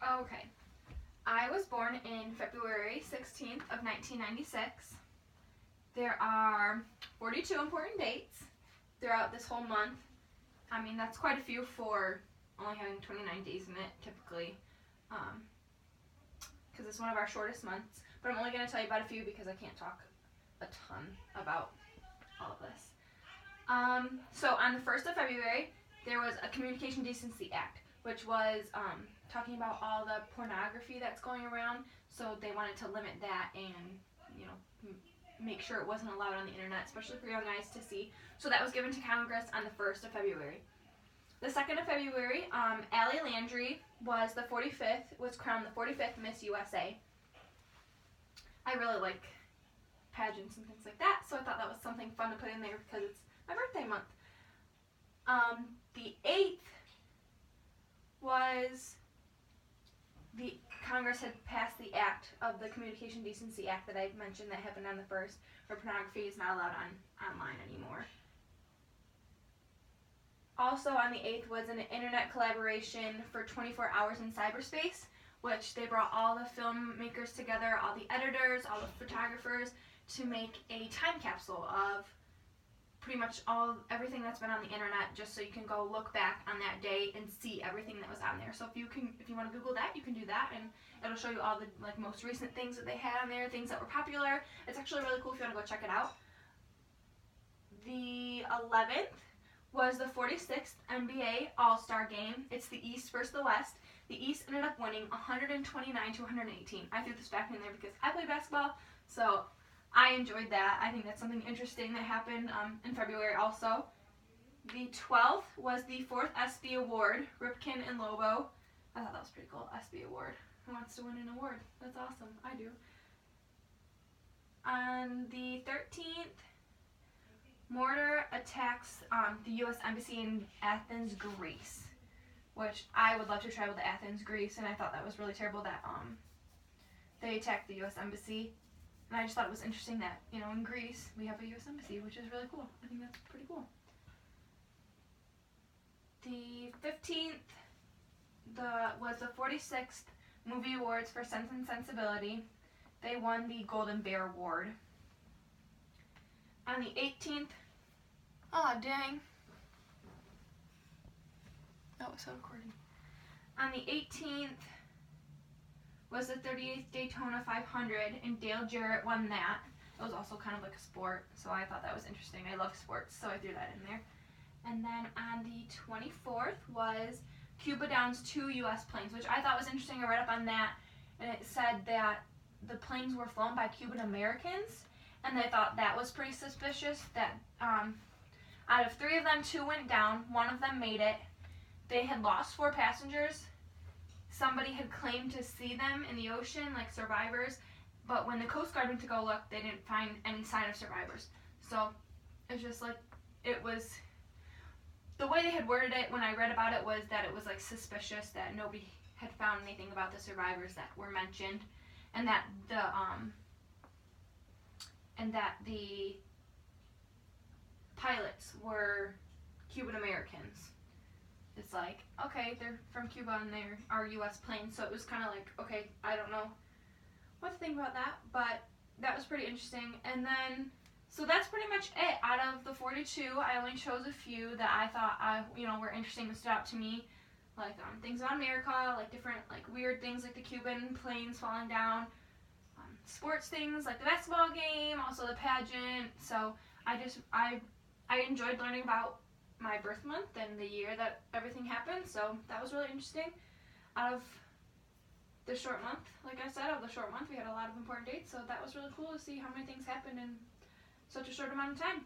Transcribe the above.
Okay. I was born in February 16th of 1996. There are 42 important dates throughout this whole month. I mean, that's quite a few for only having 29 days in it, typically, because it's one of our shortest months. But I'm only going to tell you about a few because I can't talk a ton about all of this. So on the 1st of February, there was a Communication Decency Act, which was talking about all the pornography that's going around. So they wanted to limit that and, make sure it wasn't allowed on the internet, especially for young eyes to see. So that was given to Congress on the 1st of February. The 2nd of February, Allie Landry was crowned the 45th Miss USA. I really like pageants and things like that, so I thought that was something fun to put in there because it's my birthday month. The 8th was Congress had passed the act of the Communication Decency Act that I mentioned that happened on the 1st, where pornography is not allowed online anymore. Also on the 8th was an internet collaboration for 24 hours in cyberspace, which they brought all the filmmakers together, all the editors, all the photographers, to make a time capsule of pretty much everything that's been on the internet, just so you can go look back on that day and see everything that was on there. So if you want to Google that, you can do that, and it'll show you all the most recent things that they had on there, things that were popular. It's actually really cool if you want to go check it out. The 11th was the 46th NBA All-Star Game. It's the East versus the West. The East ended up winning 129 to 118. I threw this back in there because I play basketball, so I enjoyed that. I think that's something interesting that happened in February also. The 12th was the 4th ESPY Award, Ripken and Lobo. I thought that was pretty cool, ESPY Award. Who wants to win an award? That's awesome. I do. On the 13th, mortar attacks the U.S. Embassy in Athens, Greece, which I would love to travel to Athens, Greece, and I thought that was really terrible that they attacked the U.S. Embassy. And I just thought it was interesting that, in Greece, we have a U.S. Embassy, which is really cool. I think that's pretty cool. The 15th was the 46th Movie Awards for Sense and Sensibility. They won the Golden Bear Award. On the 18th, oh dang, that was so recording. On the 18th was the 38th Daytona 500, and Dale Jarrett won that. It was also kind of like a sport, so I thought that was interesting. I love sports, so I threw that in there. And then on the 24th was Cuba downs 2 U.S. planes, which I thought was interesting. I read up on that, and it said that the planes were flown by Cuban Americans, and they thought that was pretty suspicious, that out of 3 of them, 2 went down, 1 of them made it. They had lost 4 passengers. Somebody had claimed to see them in the ocean, like survivors, but when the Coast Guard went to go look, they didn't find any sign of survivors. So it's just the way they had worded it when I read about it was that it was suspicious that nobody had found anything about the survivors that were mentioned, and that the pilots were Cuban Americans. It's okay, they're from Cuba and they are U.S. planes, so it was kind of okay, I don't know what to think about that, but that was pretty interesting. And then, so that's pretty much it. Out of the 42, I only chose a few that I thought were interesting and stood out to me, things about America, different weird things like the Cuban planes falling down, sports things like the basketball game, also the pageant. So I enjoyed learning about my birth month and the year that everything happened, so that was really interesting. Out of the short month, we had a lot of important dates, so that was really cool to see how many things happened in such a short amount of time.